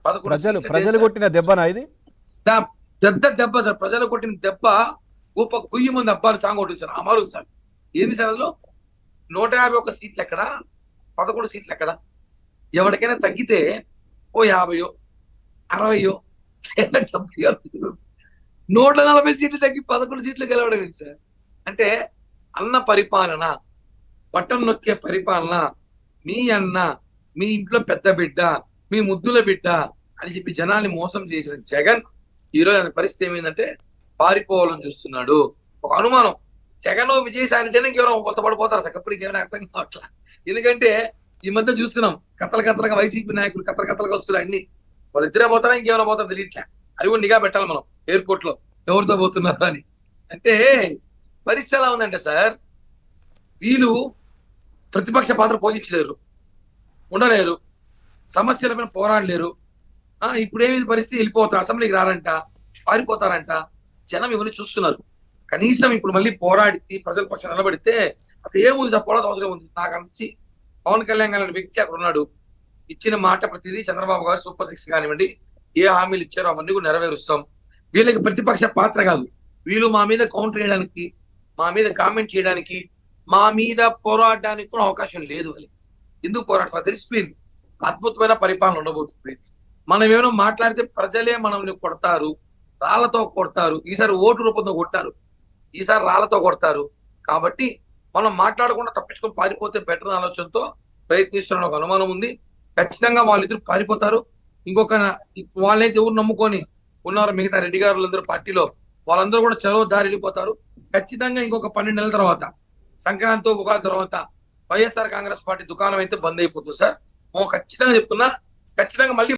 11 ప్రజలు సీట్లు ప్రజలు కొట్టిన దెబ్బనా ఇది? పెద్ద దెబ్బ సార్. ప్రజలు కొట్టిన దెబ్బ కుయ్యి ముందు అబ్బాలు సాంగ్ ఒకటి సార్. అమలు సార్ ఏంది సార్ అందులో 151 సీట్లు ఎక్కడ, 11 సీట్లు ఎక్కడ? ఎవరికైనా తగ్గితే ఓ 50 60 70 140 సీట్లు తగ్గి 11 సీట్లు గెలవడం ఏంటి సార్? అంటే అన్న పరిపాలన, బటన్ నొక్కే పరిపాలన, మీ అన్న, మీ ఇంట్లో పెద్ద బిడ్డ, మీ ముద్దుల బిడ్డ అని చెప్పి జనాన్ని మోసం చేసిన జగన్ ఈరోజు ఆయన పరిస్థితి ఏమైందంటే పారిపోవాలని చూస్తున్నాడు. ఒక అనుమానం, జగన్ విజయసాయి అంటేనే ఇంకెవరో కొత్త పడిపోతారు సార్. కప్పుడు ఇంకేమైనా అర్థం కావట్లా. ఎందుకంటే ఈ మధ్య చూస్తున్నాం కత్తలుగా వైసీపీ నాయకులు కత్తలుగా వస్తున్నారు. అన్ని వాళ్ళిద్దరే పోతారా ఇంకేమైనా పోతారు తెలియట్లే. అవి కూడా నిఘా పెట్టాలి మనం ఎయిర్పోర్ట్ లో ఎవరితో పోతున్నారు అని. అంటే పరిస్థితి ఎలా ఉందంటే సార్, వీళ్ళు ప్రతిపక్ష పాత్ర పోషించలేరు, ఉండలేరు, సమస్యల మీద పోరాడలేరు. ఇప్పుడు ఏమి పరిస్థితి, వెళ్ళిపోతారు, అసెంబ్లీకి రారంట, పారిపోతారంట. జనం ఇవన్నీ చూస్తున్నారు. కనీసం ఇప్పుడు మళ్ళీ పోరాడి ప్రజల పక్షం నిలబడితే అసలు ఏముంది చెప్పాల్సిన అవసరం ఉంది. నాకు అనిపించి పవన్ కళ్యాణ్ గారి వ్యక్తి అక్కడ ఉన్నాడు. ఇచ్చిన మాట ప్రతిదీ చంద్రబాబు గారు సూపర్ 6 కానివ్వండి, ఏ హామీలు ఇచ్చారో అవన్నీ కూడా నెరవేరుస్తాం. వీళ్ళకి ప్రతిపక్ష పాత్ర కాదు, వీళ్ళు మా మీద కౌంటర్ చేయడానికి, మా మీద కామెంట్ చేయడానికి, మా మీద పోరాడడానికి కూడా అవకాశం లేదు. అని ఎందుకు పోరాడతారు తెలిసిపోయింది. అద్భుతమైన పరిపాలన ఉండబోతుంది. మనం ఏమైనా మాట్లాడితే ప్రజలే మనల్ని కొడతారు, రాళ్లతో కొడతారు. ఈసారి ఓటు రూపంలో కొట్టారు, ఈసారి రాళ్లతో కొడతారు. కాబట్టి మనం మాట్లాడకుండా తప్పించుకొని పారిపోతే బెటర్ ఆలోచనతో ప్రయత్నిస్తున్న ఒక అనుమానం ఉంది. ఖచ్చితంగా వాళ్ళిద్దరు పారిపోతారు. ఇంకొక వాళ్ళైతే ఎవరు నమ్ముకొని ఉన్నారు మిగతా రెడ్డి గారులందరూ పార్టీలో, వాళ్ళందరూ కూడా చెరో దారి వెళ్ళిపోతారు. ఖచ్చితంగా ఇంకొక 12 నెలల తర్వాత, సంక్రాంతి ఉగాది తర్వాత వైఎస్ఆర్ కాంగ్రెస్ పార్టీ దుకాణం అయితే బంద్ అయిపోతుంది సార్. ఖచ్చితంగా చెప్తున్నా. ఖచ్చితంగా మళ్ళీ